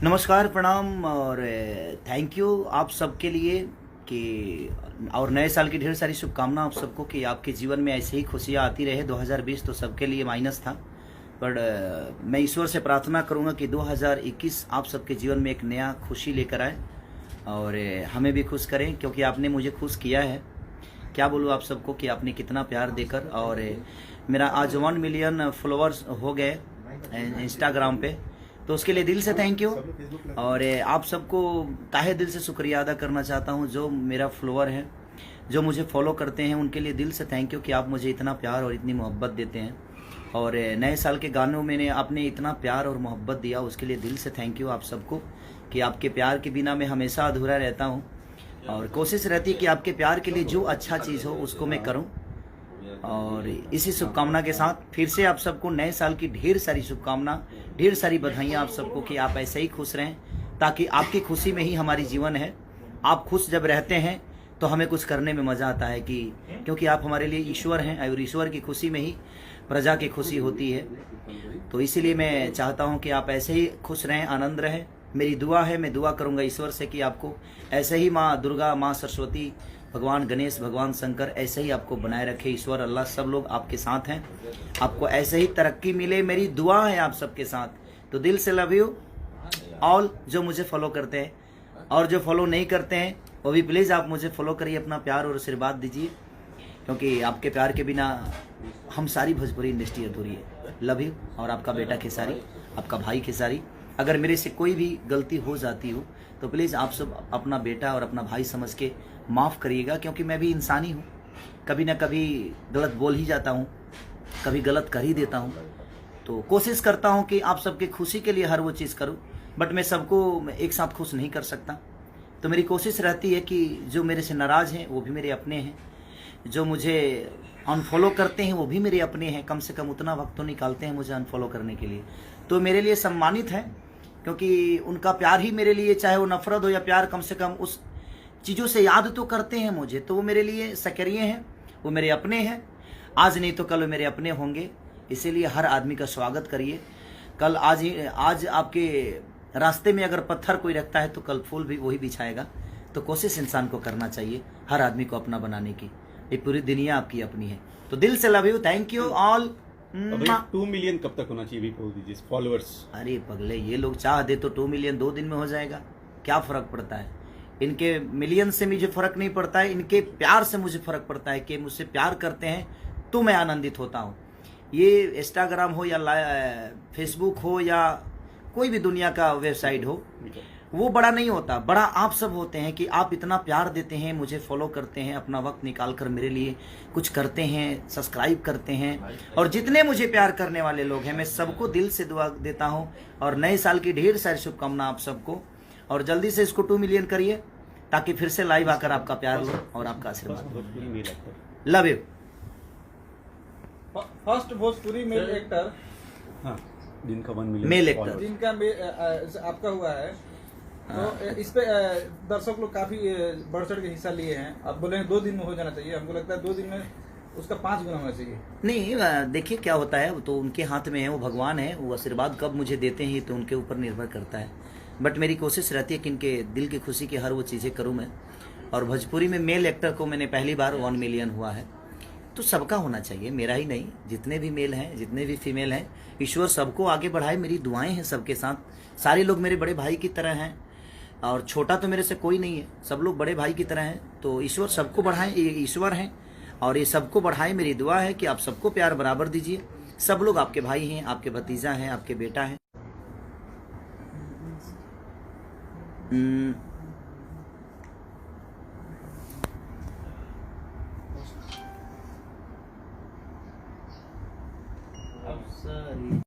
नमस्कार, प्रणाम और थैंक यू आप सबके लिए कि और नए साल की ढेर सारी शुभकामना आप सबको कि आपके जीवन में ऐसे ही खुशियाँ आती रहे। 2020 तो सबके लिए माइनस था, पर मैं ईश्वर से प्रार्थना करूँगा कि 2021 आप सबके जीवन में एक नया खुशी लेकर आए और हमें भी खुश करें, क्योंकि आपने मुझे खुश किया है। क्या बोलूँ आप सबको कि आपने कितना प्यार देकर, और मेरा आज 1 मिलियन फॉलोअर्स हो गए इंस्टाग्राम पे, तो उसके लिए दिल से थैंक यू। और आप सबको ताहे दिल से शुक्रिया अदा करना चाहता हूँ जो मेरा फॉलोअर है, जो मुझे फॉलो करते हैं, उनके लिए दिल से थैंक यू कि आप मुझे इतना प्यार और इतनी मोहब्बत देते हैं। और नए साल के गानों में आपने इतना प्यार और मोहब्बत दिया, उसके लिए दिल से थैंक यू आप सबको कि आपके प्यार के बिना मैं हमेशा अधूरा रहता हूँ। और कोशिश रहती है कि आपके प्यार के लिए जो अच्छा चीज़ हो उसको मैं करूँ। और इसी शुभकामना के साथ फिर से आप सबको नए साल की ढेर सारी शुभकामना, ढेर सारी बधाइयाँ आप सबको कि आप ऐसे ही खुश रहें, ताकि आपकी खुशी में ही हमारी जीवन है। आप खुश जब रहते हैं तो हमें कुछ करने में मज़ा आता है, कि क्योंकि आप हमारे लिए ईश्वर हैं और ईश्वर की खुशी में ही प्रजा की खुशी होती है। तो इसीलिए मैं चाहता हूँ कि आप ऐसे ही खुश रहें, आनंद रहें। मेरी दुआ है, मैं दुआ करूँगा ईश्वर से कि आपको ऐसे ही माँ दुर्गा, माँ सरस्वती, भगवान गणेश, भगवान शंकर ऐसे ही आपको बनाए रखे। ईश्वर अल्लाह सब लोग आपके साथ हैं, आपको ऐसे ही तरक्की मिले, मेरी दुआ है आप सबके साथ। तो दिल से लव यू ऑल जो मुझे फॉलो करते हैं, और जो फॉलो नहीं करते हैं वो भी प्लीज़ आप मुझे फॉलो करिए, अपना प्यार और आशीर्वाद दीजिए, क्योंकि आपके प्यार के बिना हम सारी भोजपुरी इंडस्ट्री अधूरी है। Love you. और आपका बेटा खेसारी, आपका भाई खेसारी। अगर मेरे से कोई भी गलती हो जाती हो तो प्लीज़ आप सब अपना बेटा और अपना भाई समझ के माफ़ करिएगा, क्योंकि मैं भी इंसान ही हूँ, कभी ना कभी गलत बोल ही जाता हूँ, कभी गलत कर ही देता हूँ। तो कोशिश करता हूँ कि आप सबके खुशी के लिए हर वो चीज़ करूँ, बट मैं सबको एक साथ खुश नहीं कर सकता। तो मेरी कोशिश रहती है कि जो मेरे से नाराज़ हैं वो भी मेरे अपने हैं, जो मुझे अनफॉलो करते हैं वो भी मेरे अपने हैं। कम से कम उतना वक्त तो निकालते हैं मुझे अनफॉलो करने के लिए, तो मेरे लिए सम्मानित है, क्योंकि उनका प्यार ही मेरे लिए, चाहे वो नफरत हो या प्यार, कम से कम उस चीज़ों से याद तो करते हैं मुझे, तो वो मेरे लिए सक्रिय हैं, वो मेरे अपने हैं। आज नहीं तो कल वो मेरे अपने होंगे, इसीलिए हर आदमी का स्वागत करिए। कल आज आपके रास्ते में अगर पत्थर कोई रखता है तो कल फूल भी वही बिछाएगा। तो कोशिश इंसान को करना चाहिए हर आदमी को अपना बनाने की, ये पूरी दुनिया आपकी अपनी है। तो दिल से love you, thank you all. 2 million कब तक होना चाहिए भी बोल दीजिए फॉलोअर्स। अरे पगले, ये लोग चाह दे तो 2 मिलियन 2 दिन में हो जाएगा, क्या फ़र्क पड़ता है। इनके मिलियन से मुझे फ़र्क नहीं पड़ता है, इनके प्यार से मुझे फ़र्क पड़ता है कि मुझसे प्यार करते हैं तो मैं आनंदित होता हूँ। ये इंस्टाग्राम हो या फेसबुक हो या कोई भी दुनिया का वेबसाइट हो, वो बड़ा नहीं होता, बड़ा आप सब होते हैं कि आप इतना प्यार देते हैं, मुझे फॉलो करते हैं, अपना वक्त निकाल कर मेरे लिए कुछ करते हैं, सब्सक्राइब करते हैं। और जितने मुझे प्यार करने वाले लोग हैं, मैं सबको दिल से दुआ देता हूं, और नए साल की ढेर सारी शुभकामना आप सबको। और जल्दी से इसको 2 मिलियन करिए, ताकि फिर से लाइव आकर आपका प्यार लो और आपका आशीर्वाद। Love you. First Bhojpuri male actor, हाँ, जिनका 1 मिलियन मेल एक्टर, जिनका आपका हुआ है, तो इस पे दर्शक लोग काफी बढ़ चढ़ के हिस्सा लिए हैं। आप बोले 2 दिन में हो जाना चाहिए, हमको लगता है 2 दिन में उसका 5 गुना होना चाहिए। नहीं, देखिए क्या होता है, वो तो उनके हाथ में है, वो भगवान है, वो आशीर्वाद कब मुझे देते हैं तो उनके ऊपर निर्भर करता है। बट मेरी कोशिश रहती है कि इनके दिल की खुशी की हर वो चीज़ें करूँ मैं। और भोजपुरी में मेल एक्टर को मैंने पहली बार 1 मिलियन हुआ है, तो सबका होना चाहिए, मेरा ही नहीं, जितने भी मेल हैं, जितने भी फीमेल हैं, ईश्वर सबको आगे बढ़ाए। मेरी दुआएं हैं सबके साथ। सारे लोग मेरे बड़े भाई की तरह हैं, और छोटा तो मेरे से कोई नहीं है, सब लोग बड़े भाई की तरह हैं। तो ईश्वर सबको बढ़ाएं, ये ईश्वर हैं और ये सबको बढ़ाएं। मेरी दुआ है कि आप सबको प्यार बराबर दीजिए। सब लोग आपके भाई हैं, आपके भतीजा हैं, आपके बेटा हैं। अब